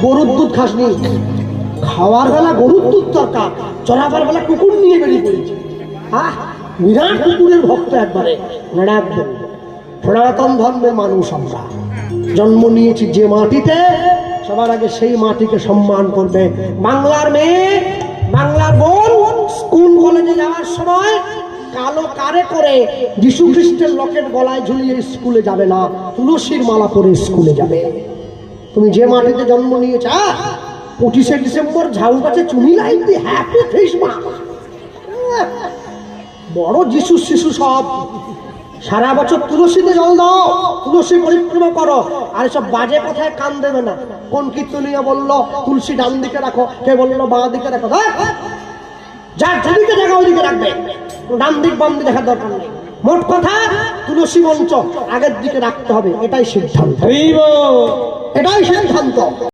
গরুর দুধ খাসনি, খাওয়ার বেলা গরুর দুধ দরকার, চড়াবার বেলা কুকুর নিয়ে বেরিয়ে পড়েছে। বিরাট কুকুরের ভক্ত একবারে। রাখবেন, সনাতন ধর্মের মানুষ আমরা, জন্ম নিয়েছি যে মাটিতে, সবার আগে সেই মাটিকে সম্মান করবে। বাংলার মেয়ে, বাংলার বোন স্কুল কলেজে যাওয়ার সময় কালো কারে করে যীশু খ্রিস্টের লকেট গলায় ঝুলিয়ে স্কুলে যাবে না, তুলসীর মালা পরে স্কুলে যাবে। তুমি যে মাটিতে জন্ম নিয়েছ, 25শে ডিসেম্বর ঝাউ গাছে চুনি লাইন দি হ্যাপি খ্রিসমাস, বড় যিশু শিশু সব। সারা বছর তুলসীতে জল দাও, তুলসী পরিক্রমা করো, আর সব বাজে কথায় কান দেবে না। কোন কীর্তনীয় বললো তুলসী ডান দিকে রাখো, কে বললো বাঁ দিকে রাখো, যার যেদিকে দেখা ওইদিকে রাখবে, ডান দিক বাম দিকে দেখার দরকার নেই। মোট কথা তুলসী মঞ্চ আগের দিকে রাখতে হবে, এটাই সিদ্ধান্ত, এটাই সিদ্ধান্ত।